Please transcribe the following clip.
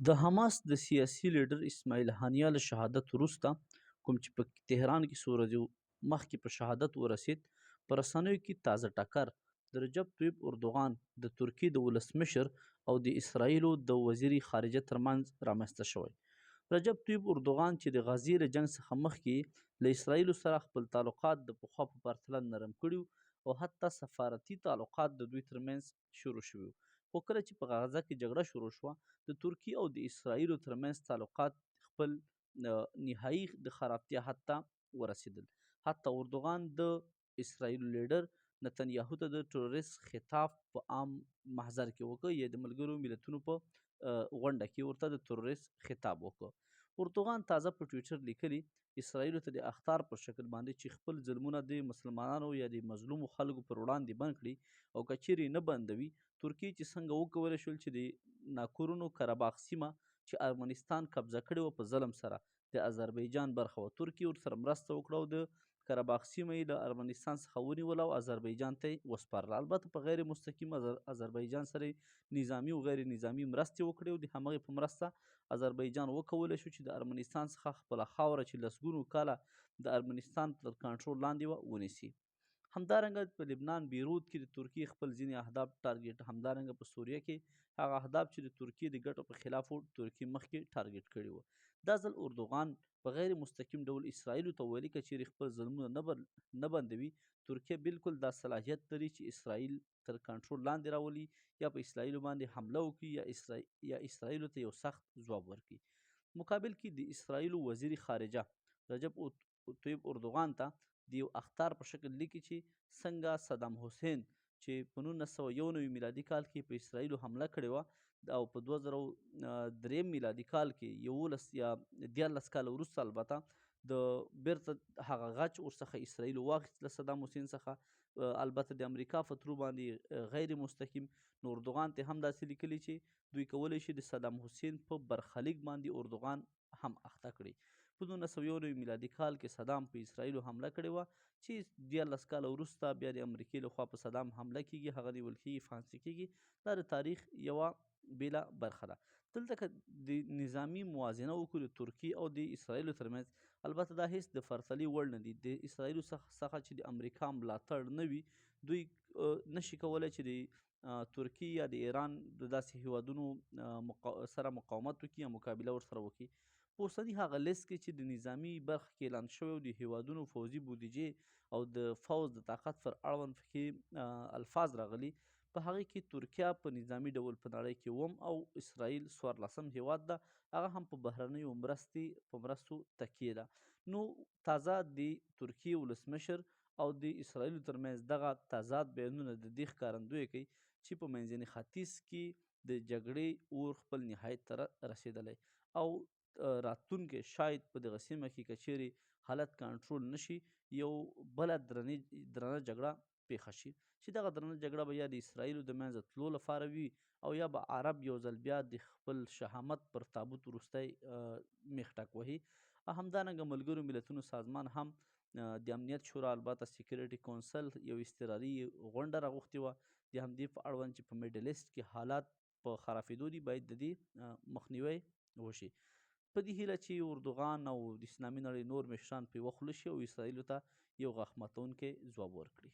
د حماس د سیاسي لیډر اسماعیل هانیه له شهادت وروسته کوم چې په تهران کې څو ورځې مخکې په شهادت ورسید، په رسنیو کې تازه ټکر د رجب طیب اردوغان د ترکیې د ولسمشر او د اسرائیلو د وزیر خارجه ترمنځ رامنځته شوی. رجب طیب اردوغان چې د غزې له جنګ څخه مخکې له اسرائیلو سره خپل تعلقات د پخوا په پرتله نرم کړي او حتی سفارتي تعلقات د دوی ترمنځ شروع شوي، خو کله چې په غزه کې جګړه شروع شوه د ترکیې او د اسرائیلو ترمنځ تعلقات خپل نهایي د خرابتیا حد ته ورسېدل. حتی اردوغان د اسرائیلو لیډر نتنیاهو ته د ټروریست خطاب په عام محضر کې وکړ، یا د ملګرو ملتونو په غونډه کې ورته د ټروریست خطاب وکړ. اردوغان تازه په ټویټر لیکلي اسرائیلو ته د اخطار پر شکل باندې چې خپل ظلمونه د مسلمانانو یا د مظلومو خلکو پر وړاندې بند کړي او که چیرې نه بندوي، ترکیې چې څنګه وکولی شول چې د ناکورنو کرباخ سیمه چې ارمنستان قبضه کړې وه په ظلم سره د آذربایجان برخه وه، ترکیې ورسره مرسته وکړه او د کرباخ سیمه یې له ارمنستان څخه ونیوله او آذربایجان ته یې وسپارله. البته په غیر مستقیم آذربایجان سره نظامي او غیر نظامي مرستې وکړې او د همغې په مرسته آذربایجان وکولی شو چې د ارمنستان څخه خپله خاوره چې لسګونو کاله د ارمنستان تر کنټرول لاندې وه ونیسي. همدارنګه په لبنان بیروت کې د ترکیې خپل ځینې اهداف ټارګېټ، همدارنګه په سوریه کې هغه اهداف چې د ترکیې د ګټو په خلاف وو ترکیې مخکې ټارګېټ کړي وو. دا ځل اردوغان په غیر مستقیم ډول اسرائیلو ته ویلي که چیرې خپل ظلمونه نه بندوي، ترکیه بالکل دا صلاحیت لري چې اسرائیل تر کنټرول لاندې راولي یا په اسرائیلو باندې حمله وکړي یا اسرائیلو ته یو سخت ځواب ورکړي. مقابل کې د اسرائیلو وزیر خارجه رجب طیب اردوغان ته د یو اخطار په شکل لیکي چې څنګه صدام حسین چې په 1991 میلادي کال کې په اسرائیلو حمله کړې وه او په 2003 میلادي کال کې 11 یا 14 کاله وروسته البته د بیرته هغه غچ ورڅخه اسرائیلو واخیست له صدام حسین څخه، البته د امریکا په ترو باندې غیر مستقیم. نو اردوغان ته هم داسې لیکلي چې دوی کولی شي د صدام حسین په برخلیک باندې اردوغان هم اخته کړي. په 1991 میلادي کال کې صدام په اسرائیلو حمله کړې وه چې 14 کاله وروسته بیا د امریکې لخوا په صدام حمله کیږي، هغه نیول کیږي، فانسي کیږي. دا د تاریخ یوه بیله برخه ده. دلته که د نظامی موازنه وکړو د ترکیې او د اسرائیلو ترمنځ، البته دا هیڅ د فرتلي وړ نه دي. د اسرائیلو څخه چې د امریکا ملاتړ نه وي، دوی نشي کولی چې د ترکیې یا د ایران د داسې هیوادونو سره مقاومت وکړي یا مقابله ورسره وکړي. په اوسني هغه لیست کې چې د نظامي برخه کې اعلان شوی او د هیوادونو فوزي بودیجې او د فوز د طاقت پر اړوند پکې الفاظ راغلي، په هغې کې ترکیه په نظامي ډول په نړۍ کې اووم او اسرائیل 14م هیواد ده، هغه هم په بهرنیو مرستو تکیه ده. نو تازه د ترکیې ولسمشر او د اسرائیلو ترمنځ دغه تضاد بیانونه د دې ښکارندویي کوي چې په منځني ختیځ کې د جګړې اور خپل نهایت ته رسېدلی او راتلونکی شاید په دغه سیمه کې که چیرې حالت کنټرول نشي، یو بله درنه جګړه پیښه شي چې دغه درنه جګړه به یا د اسرائیلو د منځه تلو لپاره وي او یا به عرب یو ځل بیا د خپل شهامت پر تابوت وروستی میخ ټک وهي. همدارنګه ملګرو ملتونو سازمان هم د امنیت شورا، البته سیکیورټي کونسل یو اضطراري غونډه راغوښتې وه د همدې په اړوند چې په میډل ایسټ کې حالات په خرابېدو دي، باید د دې مخنیوی وشي. په دې هیله چې اردوغان او د اسلامي نړۍ نور مشران پرې وخوله شي او اسرائیلو ته یو غاښ ماتونکی ځواب ورکړي.